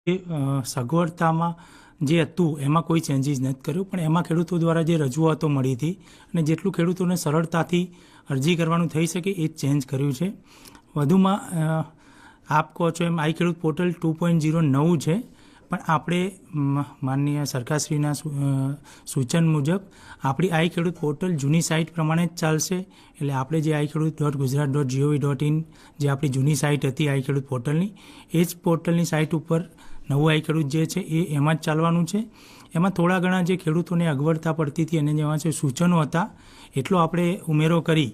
સગવડતામાં જે હતું એમાં કોઈ ચેન્જીસ નથી કર્યું, પણ એમાં ખેડૂતો દ્વારા જે રજૂઆતો મળી હતી અને જેટલું ખેડૂતોને સરળતાથી અરજી કરવાનું થઈ શકે એ જ ચેન્જ કર્યું છે. વધુમાં આપ કહો છો એમ આઈ ખેડૂત પોર્ટલ 2.0 નવું છે, પણ આપણે માનનીય સરકારશ્રીના સૂચન મુજબ આપણી આઈ ખેડૂત પોર્ટલ જૂની સાઇટ પ્રમાણે જ ચાલશે. એટલે આપણે જે iKheduत.gujarat.gov.in જે આપણી જૂની સાઇટ હતી આઈ ખેડૂત પોર્ટલની, એ જ પોર્ટલની સાઇટ ઉપર નવું આઈ ખેડૂત જે છે એ એમાં જ ચાલવાનું છે. એમાં થોડા ઘણા જે ખેડૂતોને અગવડતા પડતી હતી અને જેમાં જે સૂચનો હતા એટલો આપણે ઉમેરો કરી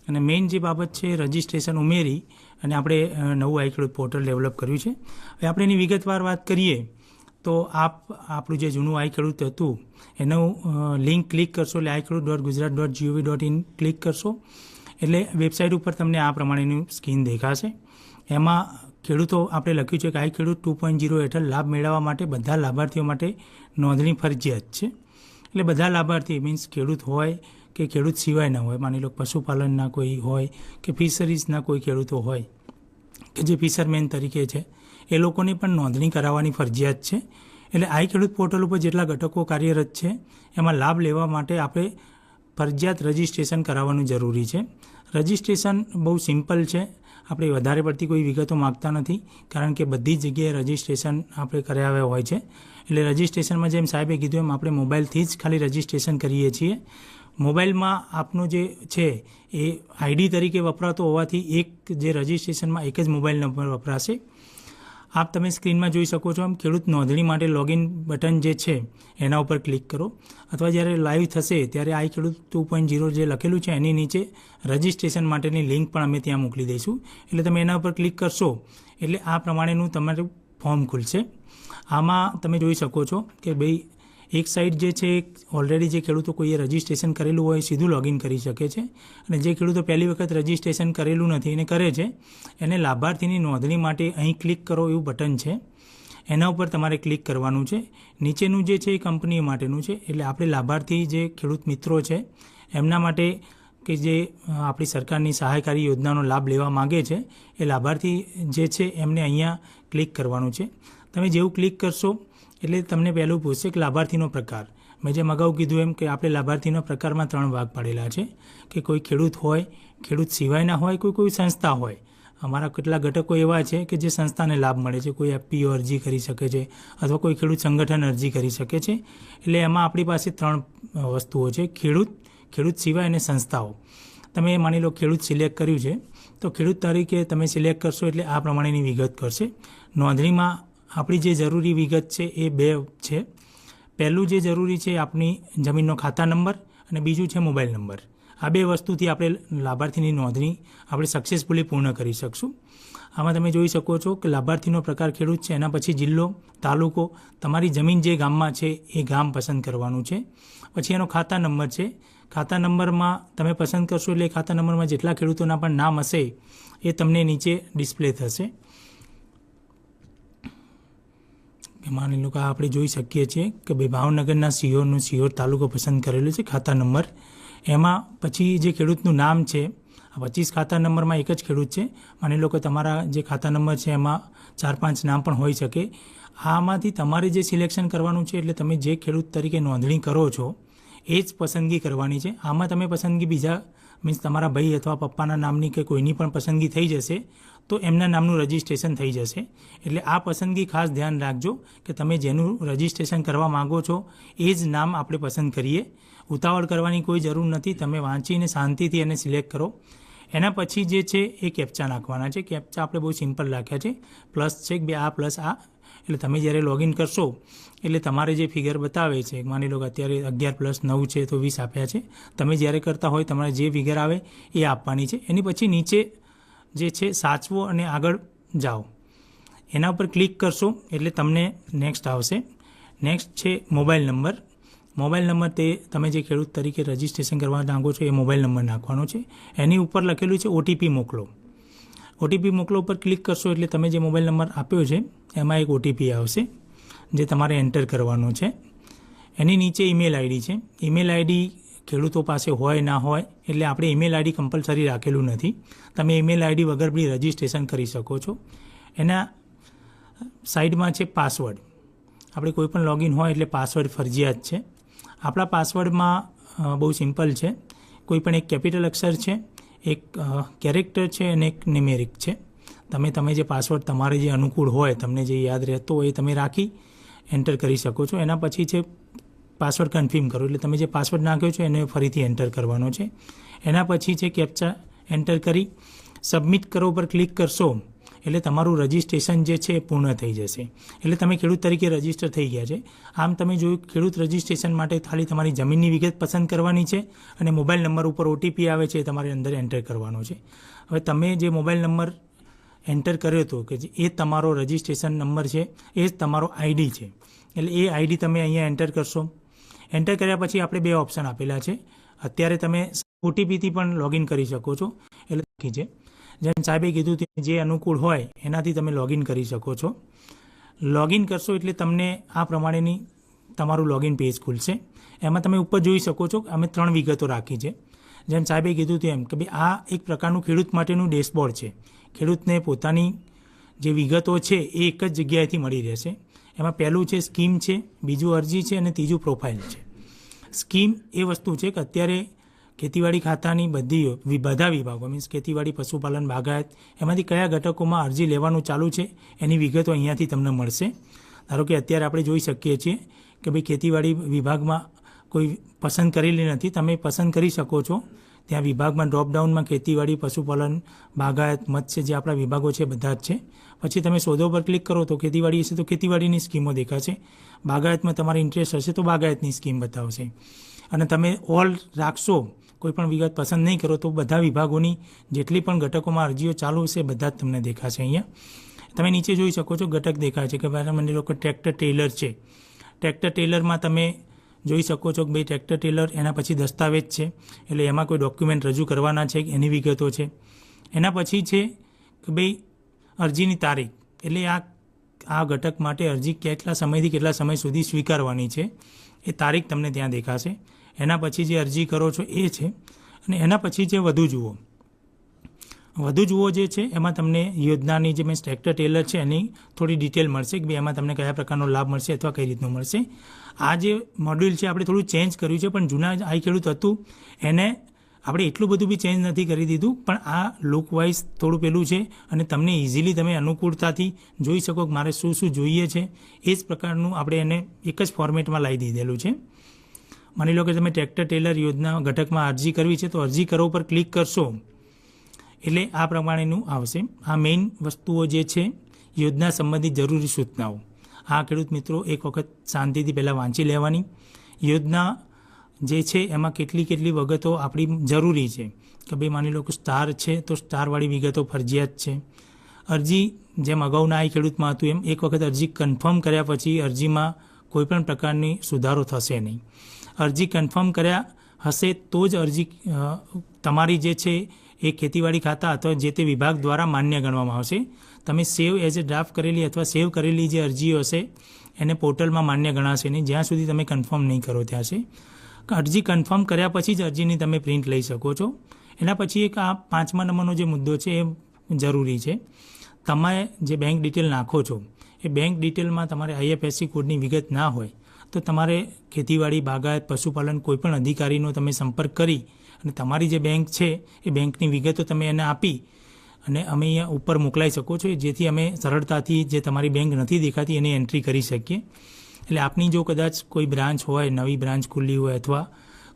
અને મેઇન જે બાબત છે રજિસ્ટ્રેશન ઉમેરી અને આપણે નવું આઈ ખેડૂત પોર્ટલ ડેવલપ કર્યું છે. હવે આપણે એની વિગતવાર વાત કરીએ તો આપણું જે જૂનું આઈ ખેડૂત હતું એનું લિંક ક્લિક કરશો એટલે iKheduत.gujarat.gov.in ક્લિક કરશો એટલે વેબસાઇટ ઉપર તમને આ પ્રમાણેની સ્કીન દેખાશે. એમાં ખેડૂતો આપણે લખ્યું છે કે આઈ ખેડૂત 2.0 હેઠળ લાભ મેળવવા માટે બધા લાભાર્થીઓ માટે નોંધણી ફરજિયાત છે. એટલે બધા લાભાર્થી મીન્સ ખેડૂત હોય કે ખેડૂત સિવાયના હોય, માની લો પશુપાલનના કોઈ હોય કે ફિશરીઝના કોઈ ખેડૂતો હોય કે જે ફિશરમેન તરીકે છે, એ લોકોને પણ નોંધણી કરાવવાની ફરજિયાત છે. એટલે આઈ ખેડૂત પોર્ટલ ઉપર જેટલા ઘટકો કાર્યરત છે એમાં લાભ લેવા માટે આપણે ફરજિયાત રજિસ્ટ્રેશન કરાવવાનું જરૂરી છે. રજિસ્ટ્રેશન બહુ સિમ્પલ છે, આપણે વધારે પડતી કોઈ વિગતો માગતા નથી કારણ કે બધી જ જગ્યાએ રજિસ્ટ્રેશન આપણે કરાવ્યા હોય છે. એટલે રજિસ્ટ્રેશનમાં જેમ સાહેબે કીધું એમ આપણે મોબાઈલથી જ ખાલી રજિસ્ટ્રેશન કરીએ છીએ. મોબાઈલમાં આપનો જે છે એ આઈડી તરીકે વપરાતો હોવાથી એક જે રજિસ્ટ્રેશનમાં એક જ મોબાઈલ નંબર વપરાશે. આપ તમે સ્ક્રીનમાં જોઈ શકો છો એમ ખેડૂત નોંધણી માટે લોગિન બટન જે છે એના ઉપર ક્લિક કરો, અથવા જ્યારે લાઈવ થશે ત્યારે આઈ ખેડૂત 2.0 જે લખેલું છે એની નીચે રજિસ્ટ્રેશન માટેની લિંક પણ અમે ત્યાં મોકલી દઈશું. એટલે તમે એના ઉપર ક્લિક કરશો એટલે આ પ્રમાણેનું તમારું ફોર્મ ખુલશે. આમાં તમે જોઈ શકો છો કે ભાઈ એક સાઈડ જે છે ઓલરેડી જે ખેડૂતો કોઈએ રજિસ્ટ્રેશન કરેલું હોય સીધું લોગિન કરી શકે છે, અને જે ખેડૂતો પહેલી વખત રજિસ્ટ્રેશન કરેલું નથી એને કરે છે એને લાભાર્થીની નોંધણી માટે અહીં ક્લિક કરો એવું બટન છે, એના ઉપર તમારે ક્લિક કરવાનું છે. નીચેનું જે છે એ કંપનીઓ માટેનું છે, એટલે આપણે લાભાર્થી જે ખેડૂત મિત્રો છે એમના માટે કે જે આપણી સરકારની સહાયકારી યોજનાનો લાભ લેવા માગે છે એ લાભાર્થી જે છે એમને અહીંયા ક્લિક કરવાનું છે. તમે જેવું ક્લિક કરશો એટલે તમને પહેલું પૂછશે કે લાભાર્થીનો પ્રકાર. મેં જેમ અગાઉ કીધું એમ કે આપણે લાભાર્થીના પ્રકારમાં 3 ભાગ પાડેલા છે કે કોઈ ખેડૂત હોય, ખેડૂત સિવાયના હોય, કોઈ સંસ્થા હોય. અમારા કેટલા ઘટકો એવા છે કે જે સંસ્થાને લાભ મળે છે, કોઈ એફપીઓ અરજી કરી શકે છે અથવા કોઈ ખેડૂત સંગઠન અરજી કરી શકે છે. એટલે એમાં આપણી પાસે 3 વસ્તુઓ છે, ખેડૂત સિવાય અને સંસ્થાઓ. તમે માની લો ખેડૂત સિલેક્ટ કર્યું છે તો ખેડૂત તરીકે તમે સિલેક્ટ કરશો એટલે આ પ્રમાણેની વિગત કરશે. નોંધણીમાં આપણી જે જરૂરી વિગત છે એ 2 છે. પહેલું જે જરૂરી છે આપણી જમીનનો ખાતા નંબર અને બીજું છે મોબાઈલ નંબર. આ 2 વસ્તુથી આપણે લાભાર્થીની નોંધણી આપણે સક્સેસફુલી પૂર્ણ કરી શકશું. આમાં તમે જોઈ શકો છો કે લાભાર્થીનો પ્રકાર ખેડૂત છે, એના પછી જિલ્લો, તાલુકો, તમારી જમીન જે ગામમાં છે એ ગામ પસંદ કરવાનું છે. પછી એનો ખાતા નંબર છે. ખાતા નંબરમાં તમે પસંદ કરશો એટલે ખાતા નંબરમાં જેટલા ખેડૂતોના પણ નામ હશે એ તમને નીચે ડિસ્પ્લે થશે. માની લો કે આપણે જોઈ શકીએ છીએ કે ભાઈ ભાવનગરના સિહોરનું સિહોર તાલુકો પસંદ કરેલું છે ખાતા નંબર. એમાં પછી જે ખેડૂતનું નામ છે, આ 25 ખાતા નંબરમાં એક જ ખેડૂત છે. માની લો કે તમારા જે ખાતા નંબર છે એમાં 4-5 નામ પણ હોઈ શકે. આમાંથી તમારે જે સિલેક્શન કરવાનું છે એટલે તમે જે ખેડૂત તરીકે નોંધણી કરો છો એ જ પસંદગી કરવાની છે. આમાં તમે પસંદગી બીજા મીન્સ તમારા ભાઈ અથવા પપ્પાના નામની કે કોઈની પણ પસંદગી થઈ જશે તો એમના નામનું રજિસ્ટ્રેશન થઈ જશે. એટલે આ પસંદગી ખાસ ધ્યાન રાખજો કે તમે જેનું રજિસ્ટ્રેશન કરવા માગો છો એ જ નામ આપણે પસંદ કરીએ. ઉતાવળ કરવાની કોઈ જરૂર નથી, તમે વાંચીને શાંતિથી એને સિલેક્ટ કરો. એના પછી જે છે એ કેપ્ચા નાખવાના છે. કેપ્ચા આપણે બહુ સિમ્પલ રાખ્યા છે, પ્લસ છે કે આ પ્લસ આ. એટલે તમે જ્યારે લોગિન કરશો એટલે તમારે જે ફિગર બતાવે છે, માની લો કે અત્યારે 11+9 છે તો 20 આપ્યા છે. તમે જ્યારે કરતા હોય તમારે જે ફિગર આવે એ આપવાની છે. એની પછી નીચે જે છે સાચવો અને આગળ જાઓ એના ઉપર ક્લિક કરશો એટલે તમને નેક્સ્ટ આવશે. નેક્સ્ટ છે મોબાઈલ નંબર. મોબાઈલ નંબર તે તમે જે ખેડૂત તરીકે રજિસ્ટ્રેશન કરવા માંગો છો એ મોબાઈલ નંબર નાખવાનો છે. એની ઉપર લખેલું છે ઓટીપી મોકલો. ઓટીપી મોકલો ઉપર ક્લિક કરશો એટલે તમે જે મોબાઈલ નંબર આપ્યો છે એમાં એક ઓટીપી આવશે જે તમારે એન્ટર કરવાનો છે. એની નીચે ઈમેલ આઈડી છે. ઈમેલ આઈડી ખેડૂતો પાસે હોય ના હોય એટલે આપણે ઈમેલ આઈડી કમ્પલસરી રાખેલું નથી. તમે ઈમેલ આઈડી વગર બી રજિસ્ટ્રેશન કરી શકો છો. એના સાઈડમાં છે પાસવર્ડ. આપણે કોઈ પણ લોગિન હોય એટલે પાસવર્ડ ફરજિયાત છે. આપણા પાસવર્ડમાં બહુ સિમ્પલ છે. કોઈ પણ એક કેપિટલ અક્ષર છે, એક કેરેક્ટર છે અને એક ન્યુમેરિક છે. તમે જે પાસવર્ડ તમારે જે અનુકૂળ હોય, તમને જે યાદ રહેતો હોય એ તમે રાખી એન્ટર કરી શકો છો. એના પછી છે પાસવર્ડ કન્ફર્મ કરો, એટલે તમે જે પાસવર્ડ નાખ્યો છે એને ફરીથી એન્ટર કરવાનો છે. એના પછી છે કેપ્ચા એન્ટર કરી સબમિટ કરો પર ક્લિક કરશો એટલે તમારું રજિસ્ટ્રેશન જે છે એ પૂર્ણ થઈ જશે. એટલે તમે ખેડૂત તરીકે રજિસ્ટર થઈ ગયા છે. આમ તમે જોયું, ખેડૂત રજિસ્ટ્રેશન માટે ખાલી તમારી જમીનની વિગત પસંદ કરવાની છે અને મોબાઈલ નંબર ઉપર ઓટીપી આવે છે એ તમારે અંદર એન્ટર કરવાનો છે. હવે તમે જે મોબાઈલ નંબર એન્ટર કર્યો હતો કે એ તમારો રજિસ્ટ્રેશન નંબર છે, એ જ તમારો આઈડી છે. એટલે એ આઈડી તમે અહીંયા એન્ટર કરશો. એન્ટર કર્યા પછી આપણે 2 ઓપ્શન આપેલા છે. અત્યારે તમે ઓટીપીથી પણ લોગિન કરી શકો છો. એટલે છે જેમ સાહેબે કીધું જે અનુકૂળ હોય એનાથી તમે લોગિન કરી શકો છો. લોગિન કરશો એટલે તમને આ પ્રમાણેની તમારું લોગિન પેજ ખુલશે. એમાં તમે ઉપર જોઈ શકો છો અમે 3 વિગતો રાખી છે. જેમ સાહેબે કીધું તેમ કે ભાઈ આ એક પ્રકારનું ખેડૂત માટેનું ડેશબોર્ડ છે. ખેડૂતને પોતાની જે વિગતો છે એ એક જ જગ્યાએથી મળી રહેશે. એમાં પહેલું છે સ્કીમ છે, બીજું અરજી છે અને ત્રીજું પ્રોફાઇલ છે. સ્કીમ એ વસ્તુ છે કે અત્યારે ખેતીવાડી ખાતાની બધા વિભાગો મીન્સ ખેતીવાડી, પશુપાલન, બાગાયત એમાંથી કયા ઘટકોમાં અરજી લેવાનું ચાલુ છે એની વિગતો અહીંયાથી તમને મળશે. ધારો કે અત્યારે આપણે જોઈ શકીએ છીએ કે ભાઈ ખેતીવાડી વિભાગમાં કોઈ પસંદ કરેલી નથી, તમે પસંદ કરી શકો છો. ત્યાં વિભાગમાં ડ્રોપડાઉનમાં ખેતીવાડી, પશુપાલન, બાગાયત, મત્સ્ય જે આપણા વિભાગો છે બધા જ છે. પછી તમે શોધો પર ક્લિક કરો તો ખેતીવાડી હશે તો ખેતીવાડીની સ્કીમો દેખાશે. બાગાયતમાં તમારે ઇન્ટરેસ્ટ હશે તો બાગાયતની સ્કીમ બતાવશે. અને તમે ઓલ રાખશો, કોઈ પણ વિગત પસંદ નહીં કરો તો બધા વિભાગોની જેટલી પણ ઘટકોમાં અરજીઓ ચાલુ હશે બધા જ તમને દેખાશે. અહીંયા તમે નીચે જોઈ શકો છો ઘટક દેખાય છે કે ભાઈ મને લોકો ટ્રેક્ટર ટેલર છે. ટ્રેક્ટર ટેલરમાં તમે જોઈ શકો છો કે ભાઈ ટ્રેક્ટર ટેલર, એના પછી દસ્તાવેજ છે એટલે એમાં કોઈ ડોક્યુમેન્ટ રજૂ કરવાના છે એની વિગતો છે. એના પછી છે કે ભાઈ અરજીની તારીખ, એટલે આ ઘટક માટે અરજી કેટલા સમયથી કેટલા સમય સુધી સ્વીકારવાની છે એ તારીખ તમને ત્યાં દેખાશે. એના પછી જે અરજી કરો છો એ છે. અને એના પછી જે વધુ જુઓ જે છે એમાં તમને યોજનાની જે મેં ટ્રેક્ટર ટેલર છે એની થોડી ડિટેલ મળશે કે ભાઈ એમાં તમને કયા પ્રકારનો લાભ મળશે અથવા કઈ રીતનું મળશે. આ જે મોડ્યુલ છે આપણે થોડું ચેન્જ કર્યું છે, પણ જૂના આઈ ખેડૂત હતું એને આપણે એટલું બધું બી ચેન્જ નથી કરી દીધું, પણ આ લુક વાઇઝ થોડું પેલું છે અને તમને ઇઝીલી તમે અનુકૂળતાથી જોઈ શકો કે મારે શું શું જોઈએ છે. એ જ પ્રકારનું આપણે એને એક જ ફોર્મેટમાં લાવી દીધેલું છે. માની લો કે તમે ટ્રેક્ટર ટેલર યોજના ઘટકમાં અરજી કરવી છે તો અરજી કરો પર ક્લિક કરશો એટલે આ પ્રમાણેનું આવશે. આ મેઇન વસ્તુઓ જે છે યોજના સંબંધિત જરૂરી સૂચનાઓ. આ ખેડૂત મિત્રો એક વખત શાંતિથી પહેલાં વાંચી લેવાની. યોજના જે છે એમાં કેટલી વિગતો આપણી જરૂરી છે કે ભાઈ માની લો કે સ્ટાર છે તો સ્ટારવાળી વિગતો ફરજિયાત છે. અરજી જેમ અગાઉના આ ખેડૂતમાં હતું એમ એક વખત અરજી કન્ફર્મ કર્યા પછી અરજીમાં કોઈપણ પ્રકારની સુધારો થશે નહીં. અરજી કન્ફર્મ કર્યા હશે તો જ અરજી તમારી જે છે એ ખેતીવાડી ખાતા અથવા જે તે વિભાગ દ્વારા માન્ય ગણવામાં આવશે. તમે સેવ એઝ એ ડ્રાફ્ટ કરેલી અથવા સેવ કરેલી જે અરજીઓ હશે એને પોર્ટલમાં માન્ય ગણાશે નહીં જ્યાં સુધી તમે કન્ફર્મ નહીં કરો ત્યાં છે. અરજી કન્ફર્મ કર્યા પછી જ અરજીની તમે પ્રિન્ટ લઈ શકો છો. એના પછી એક આ 5મા નંબરનો જે મુદ્દો છે એ જરૂરી છે. તમે જે બેંક ડિટેલ નાખો છો એ બેંક ડિટેલમાં તમારે આઈએફએસસી કોડની વિગત ના હોય તો તમારે ખેતીવાડી, બાગાયત, પશુપાલન કોઈપણ અધિકારીનો તમે સંપર્ક કરી અને તમારી જે બેંક છે એ બેંકની વિગતો તમે એને આપી અને અમે અહીંયા ઉપર મોકલાઈ શકો છો, જેથી અમે સરળતાથી જે તમારી બેંક નથી દેખાતી એની એન્ટ્રી કરી શકીએ. એટલે આપની જો કદાચ કોઈ બ્રાન્ચ હોય, નવી બ્રાન્ચ ખુલ્લી હોય અથવા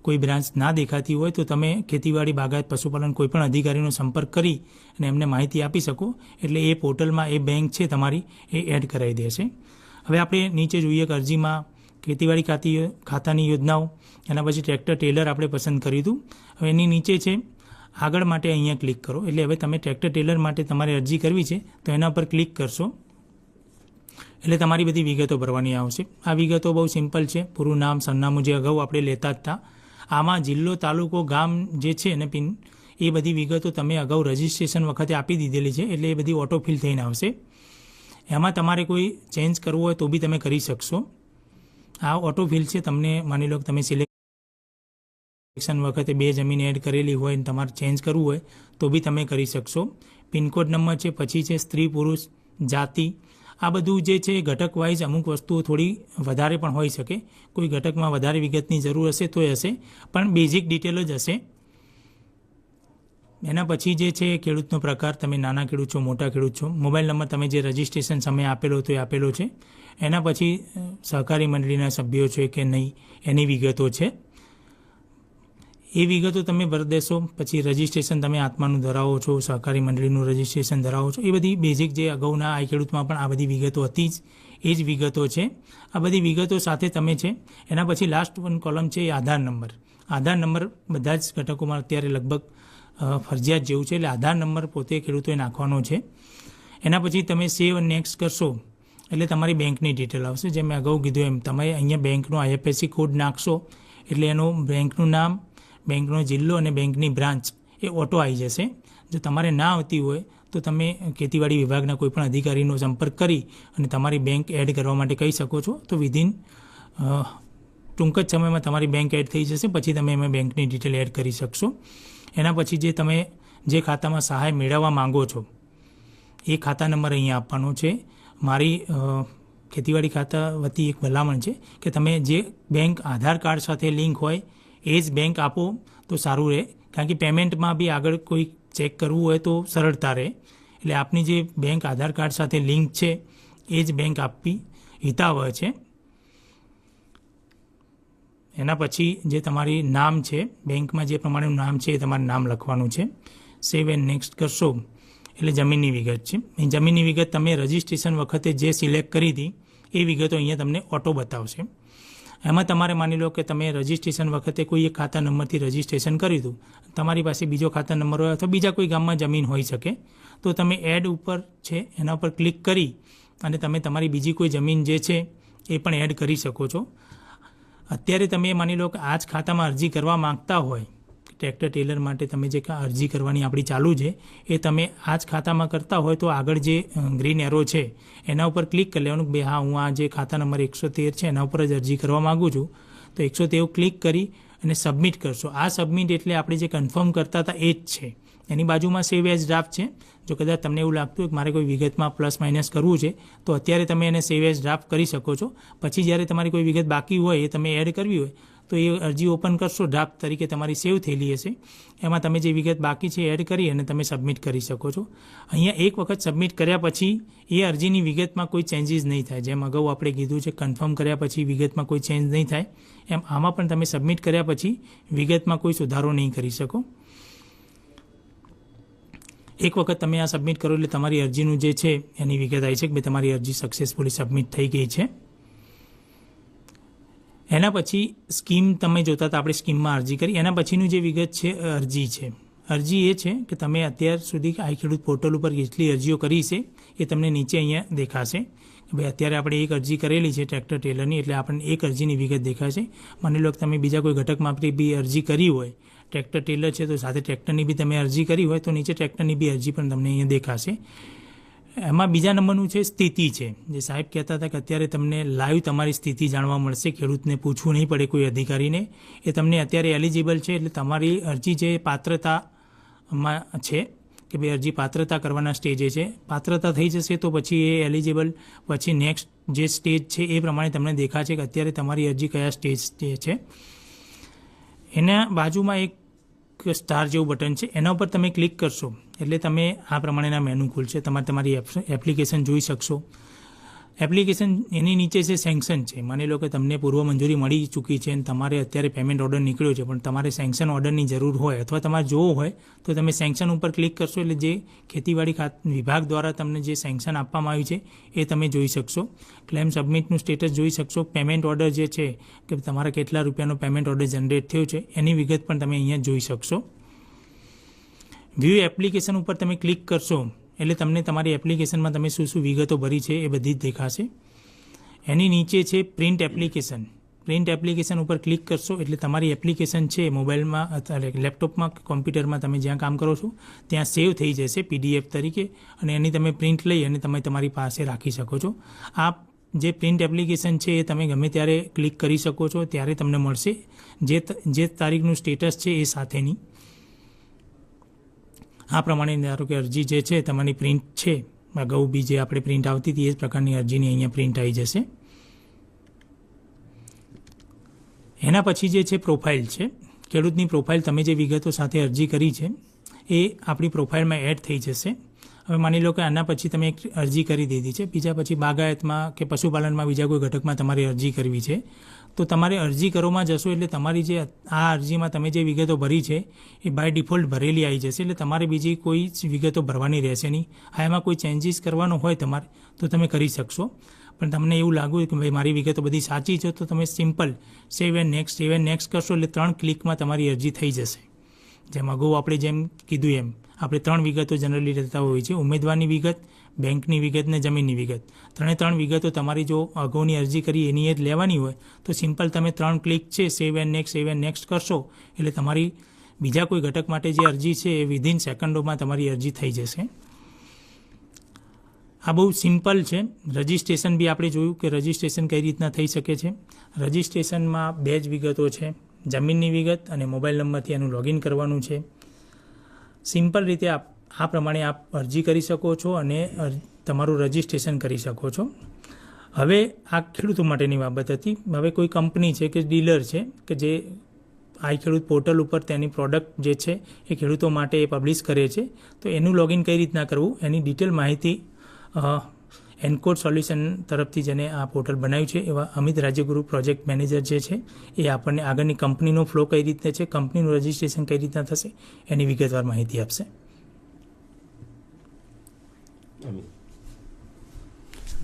કોઈ બ્રાન્ચ ના દેખાતી હોય તો તમે ખેતીવાડી, બાગાયત, પશુપાલન કોઈપણ અધિકારીનો સંપર્ક કરી અને એમને માહિતી આપી શકો. એટલે એ પોર્ટલમાં એ બેંક છે તમારી એ એડ કરાવી દેશે. હવે આપણે નીચે જોઈએ કે અરજીમાં ખેતીવાડી ખાતાની યોજનાઓ, એના પછી ટ્રેક્ટર ટેલર આપણે પસંદ કર્યું હતું. હવે એની નીચે છે આગળ માટે અહીંયા ક્લિક કરો. એટલે હવે તમે ટ્રેક્ટર ટેલર માટે તમારે અરજી કરવી છે તો એના પર ક્લિક કરશો એટલે તમારી બધી વિગતો ભરવાની આવશે. આ વિગતો બહુ સિમ્પલ છે. પૂરું નામ, સરનામું જે અગાઉ આપણે લેતા જ હતા. આમાં જિલ્લો, તાલુકો, ગામ જે છે અને પિન એ બધી વિગતો તમે અગાઉ રજિસ્ટ્રેશન વખતે આપી દીધેલી છે એટલે એ બધી ઓટોફિલ થઈને આવશે. એમાં તમારે કોઈ ચેન્જ કરવું હોય તો બી તમે કરી શકશો. આ ઓટોફિલ છે. તમને માની લો કે તમે સિલેક્શન વખતે 2 જમીન એડ કરેલી હોય અને તમારે ચેન્જ કરવું હોય તો બી તમે કરી શકશો. પિનકોડ નંબર છે, પછી છે સ્ત્રી પુરુષ, જાતિ, આ બધું જે છે ઘટક વાઇઝ અમુક વસ્તુઓ થોડી વધારે પણ હોઈ શકે, કોઈ ઘટકમાં વધારે વિગતની જરૂર હશે તોય હશે, પણ બેઝિક ડિટેલ જ હશે. એના પછી જે છે ખેડૂતનો પ્રકાર, તમે નાના ખેડૂત છો, મોટા ખેડૂત છો, મોબાઈલ નંબર તમે જે રજિસ્ટ્રેશન સમયે આપેલો હતો એ આપેલો છે. એના પછી સહકારી મંડળીના સભ્યો છે કે નહીં એની વિગતો છે, એ વિગતો તમે ભરી દેશો. પછી રજિસ્ટ્રેશન તમે આત્માનું ધરાવો છો, સહકારી મંડળીનું રજિસ્ટ્રેશન ધરાવો છો, એ બધી બેઝિક જે અગાઉના આઈ ખેડૂતમાં પણ આ બધી વિગતો હતી જ, એ જ વિગતો છે. આ બધી વિગતો સાથે તમે છે. એના પછી લાસ્ટ વન કોલમ છે એ આધાર નંબર. આધાર નંબર બધા જ ઘટકોમાં અત્યારે લગભગ ફરજિયાત જેવું છે, એટલે આધાર નંબર પોતે ખેડૂતોએ નાખવાનો છે. એના પછી તમે સેવ અને નેક્સ્ટ કરશો એટલે તમારી બેંકની ડિટેલ આવશે. જેમ મેં અગાઉ કીધું એમ તમે અહીંયા બેંકનો IFSC કોડ નાખશો એટલે એનું બેંકનું નામ, બેંકનો જિલ્લો અને બેંકની બ્રાન્ચ એ ઓટો આવી જશે. જો તમારે ના આવતી હોય તો તમે ખેતીવાડી વિભાગના કોઈપણ અધિકારીનો સંપર્ક કરી અને તમારી બેંક એડ કરવા માટે કહી શકો છો. તો વિધિન ટૂંક જ સમયમાં તમારી બેંક એડ થઈ જશે. પછી તમે એમાં બેંકની ડિટેલ એડ કરી શકશો. એના પછી જે તમે જે ખાતામાં સહાય મેળવવા માંગો છો એ ખાતા નંબર અહીંયા આપવાનો છે. મારી ખેતીવાડી ખાતા વતી એક ભલામણ છે કે તમે જે બેંક આધાર કાર્ડ સાથે લિંક હોય એ જ બેંક આપો તો સારું રહે, કારણ કે પેમેન્ટમાં બી આગળ કોઈ ચેક કરવું હોય તો સરળતા રહે. એટલે આપની જે બેંક આધાર કાર્ડ સાથે લિંક છે એ જ બેંક આપવી હિતાવહ છે. એના પછી જે તમારી નામ છે, બેંકમાં જે પ્રમાણેનું નામ છે એ તમારું નામ લખવાનું છે. સેવ એન્ડ નેક્સ્ટ કરશો એટલે જમીનની વિગત છે. એ જમીનની વિગત તમે રજિસ્ટ્રેશન વખતે જે સિલેક્ટ કરી હતી એ વિગતો અહીંયા તમને ઓટો બતાવશે. એમાં તમારે માની લો કે તમે રજિસ્ટ્રેશન વખતે કોઈ એક ખાતા નંબરથી રજિસ્ટ્રેશન કર્યું હતું, તમારી પાસે બીજો ખાતા નંબર હોય અથવા બીજા કોઈ ગામમાં જમીન હોઈ શકે, તો તમે એડ ઉપર છે એના ઉપર ક્લિક કરી અને તમે તમારી બીજી કોઈ જમીન જે છે એ પણ એડ કરી શકો છો. અત્યારે તમે માની લો કે આ જ ખાતામાં અરજી કરવા માંગતા હોય, ટ્રેક્ટર ટેલર માટે તમે જે અરજી કરવાની આપણી ચાલુ છે એ તમે આ જ ખાતામાં કરતા હોય તો આગળ જે ગ્રીન એરો છે એના ઉપર ક્લિક કરી લેવાનું કે ભાઈ હા હું આ જે ખાતા નંબર 113 છે એના ઉપર જ અરજી કરવા માગું છું. તો 113 ક્લિક કરી અને સબમિટ કરશો. આ સબમિટ એટલે આપણે જે કન્ફર્મ કરતા હતા એ જ છે. એની બાજુમાં સેવ એઝ ડ્રાફ્ટ છે. જો કદાચ તમને એવું લાગતું હોય કે મારે કોઈ વિગતમાં પ્લસ માઇનસ કરવું છે તો અત્યારે તમે એને સેવ એઝ ડ્રાફ્ટ કરી શકો છો. પછી જ્યારે તમારી કોઈ વિગત બાકી હોય એ તમે એડ કરવી હોય તો એ અરજી ઓપન કરશો, ડ્રાફ્ટ તરીકે તમારી સેવ થયેલી હશે. એમાં તમે જે વિગત બાકી છે એડ કરી અને તમે સબમિટ કરી શકો છો. અહીંયા એક વખત સબમિટ કર્યા પછી એ અરજીની વિગતમાં કોઈ ચેન્જીસ નહીં થાય. જેમ અગાઉ આપણે કીધું છે કન્ફર્મ કર્યા પછી વિગતમાં કોઈ ચેન્જ નહીં થાય, એમ આમાં પણ તમે સબમિટ કર્યા પછી વિગતમાં કોઈ સુધારો નહીં કરી શકો. એક વખત તમે આ સબમિટ કરો એટલે તમારી અરજીનું જે છે એની વિગત આવી છે કે ભાઈ તમારી અરજી સક્સેસફુલી સબમિટ થઈ ગઈ છે. એના પછી સ્કીમ તમે જોતા હતા, આપણે સ્કીમમાં અરજી કરી. એના પછીનું જે વિગત છે અરજી છે. અરજી એ છે કે તમે અત્યાર સુધી આઈ ખેડૂત પોર્ટલ ઉપર કેટલી અરજીઓ કરી છે એ તમને નીચે અહીંયા દેખાશે કે ભાઈ અત્યારે આપણે એક અરજી કરેલી છે ટ્રેક્ટર ટેલરની, એટલે આપણને એક અરજીની વિગત દેખાશે. માની લો કે તમે બીજા કોઈ ઘટક માટે બી અરજી કરી હોય, ટ્રેક્ટર ટેલર છે તો સાથે ટ્રેક્ટરની બી તમે અરજી કરી હોય તો નીચે ટ્રેક્ટરની બી અરજી પણ તમને અહીંયા દેખાશે. એમાં બીજા નંબરનું છે સ્થિતિ છે. જે સાહેબ કહેતા હતા કે અત્યારે તમને લાઈવ તમારી સ્થિતિ જાણવા મળશે, ખેડૂતને પૂછવું નહીં પડે કોઈ અધિકારીને. એ તમને અત્યારે એલિજિબલ છે એટલે તમારી અરજી જે પાત્રતામાં છે કે ભાઈ અરજી પાત્રતા કરવાના સ્ટેજે છે, પાત્રતા થઈ જશે તો પછી એ એલિજિબલ, પછી નેક્સ્ટ જે સ્ટેજ છે એ પ્રમાણે તમને દેખાશે કે અત્યારે તમારી અરજી કયા સ્ટેજ છે. એના બાજુમાં એક સ્ટાર જેવું બટન છે, એના ઉપર તમે ક્લિક કરશો એટલે તમે આ પ્રમાણેના મેનુ ખુલશે. તમારી એપ્લિકેશન જોઈ શકશો. એપ્લિકેશન એની નીચે છે સેન્કશન છે. માની લો કે તમને પૂર્વ મંજૂરી મળી ચૂકી છે અને તમારે અત્યારે પેમેન્ટ ઓર્ડર નીકળ્યો છે, પણ તમારે સેન્કશન ઓર્ડરની જરૂર હોય અથવા તમારે જોવો હોય તો તમે સેન્કશન ઉપર ક્લિક કરશો એટલે જે ખેતીવાડી વિભાગ દ્વારા તમને જે સેન્કશન આપવામાં આવ્યું છે એ તમે જોઈ શકશો. ક્લેમ સબમિટનું સ્ટેટસ જોઈ શકશો. પેમેન્ટ ઓર્ડર જે છે કે તમારા કેટલા રૂપિયાનો પેમેન્ટ ઓર્ડર જનરેટ થયો છે એની વિગત પણ તમે અહીંયા જોઈ શકશો. વ્યૂ એપ્લિકેશન ઉપર તમે ક્લિક કરશો એટલે તમને તમારી એપ્લિકેશનમાં તમે શું શું વિગતો ભરી છે એ બધી જ દેખાશે. એની નીચે છે પ્રિન્ટ એપ્લિકેશન. પ્રિન્ટ એપ્લિકેશન ઉપર ક્લિક કરશો એટલે તમારી એપ્લિકેશન છે મોબાઈલમાં અથવા લેપટોપમાં કે કોમ્પ્યુટરમાં તમે જ્યાં કામ કરો છો ત્યાં સેવ થઈ જશે PDF તરીકે, અને એની તમે પ્રિન્ટ લઈ અને તમે તમારી પાસે રાખી શકો છો. આ જે પ્રિન્ટ એપ્લિકેશન છે એ તમે ગમે ત્યારે ક્લિક કરી શકો છો, ત્યારે તમને મળશે જે તારીખનું સ્ટેટસ છે એ સાથેની. આ પ્રમાણે ધારો કે અરજી જે છે તમારી પ્રિન્ટ છે અગાઉ બી જે આપણે પ્રિન્ટ આવતી હતી એ જ પ્રકારની અરજીની અહીંયા પ્રિન્ટ આવી જશે. એના પછી જે છે પ્રોફાઇલ છે. ખેડૂતની પ્રોફાઇલ તમે જે વિગતો સાથે અરજી કરી છે એ આપણી પ્રોફાઇલમાં એડ થઈ જશે. હવે માની લો કે આના પછી તમે એક અરજી કરી દીધી છે, બીજા પછી બાગાયતમાં કે પશુપાલનમાં બીજા કોઈ ઘટકમાં તમારે અરજી કરવી છે, તો તમારે અરજી કરોમાં જશો એટલે તમારી જે આ અરજીમાં તમે જે વિગતો ભરી છે એ બાય ડિફોલ્ટ ભરેલી આવી જશે. એટલે તમારે બીજી કોઈ જ વિગતો ભરવાની રહેશે નહીં. આ એમાં કોઈ ચેન્જીસ કરવાનો હોય તમારે તો તમે કરી શકશો. પણ તમને એવું લાગ્યું કે ભાઈ મારી વિગતો બધી સાચી છે તો તમે સિમ્પલ સેવ એન્ડ નેક્સ્ટ કરશો એટલે 3 ક્લિકમાં તમારી અરજી થઈ જશે. જેમ અગાઉ આપણે જેમ કીધું એમ આપણે 3 વિગતો જનરલી રહેતા હોય છે: ઉમેદવારની વિગત, બેંકની વિગત ને જમીનની વિગત. 3 વિગતો તમારી જો અગાઉની અરજી કરી એની એ જ લેવાની હોય તો સિમ્પલ તમે 3 ક્લિક છે સેવ એન્ડ નેક્સ્ટ કરશો એટલે તમારી બીજા કોઈ ઘટક માટે જે અરજી છે એ વિધિન સેકન્ડોમાં તમારી અરજી થઈ જશે. આ બહુ સિમ્પલ છે. રજિસ્ટ્રેશન બી આપણે જોયું કે રજિસ્ટ્રેશન કઈ રીતના થઈ શકે છે. રજિસ્ટ્રેશનમાં 2 જ વિગતો છે: જમીનની વિગત અને મોબાઈલ નંબરથી એનું લોગિન કરવાનું છે. સિમ્પલ રીતે આ પ્રમાણે આપ અરજી કરી શકો છો અને તમારું રજિસ્ટ્રેશન કરી શકો છો. હવે આ ખેડૂતો માટેની બાબત હતી. હવે કોઈ કંપની છે કે ડીલર છે કે જે આ ખેડૂત પોર્ટલ ઉપર તેની પ્રોડક્ટ જે છે એ ખેડૂતો માટે પબ્લિશ કરે છે, તો એનું લોગિન કઈ રીતના કરવું એની ડિટેલ માહિતી એનકોડ સોલ્યુશન તરફથી જેને આ પોર્ટલ બનાવ્યું છે એવા અમિત રાજ્યગુરુ પ્રોજેક્ટ મેનેજર જે છે એ આપણને આગળની કંપનીનો ફ્લો કઈ રીતે છે, કંપનીનું રજિસ્ટ્રેશન કઈ રીતના થશે એની વિગતવાર માહિતી આપશે.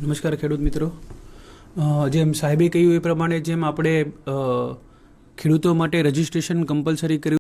નમસ્કાર ખેડૂત મિત્રો. જેમ સાહેબે કહ્યું એ પ્રમાણે જેમ આપણે ખેડૂતો માટે રજિસ્ટ્રેશન કમ્પલસરી કર્યું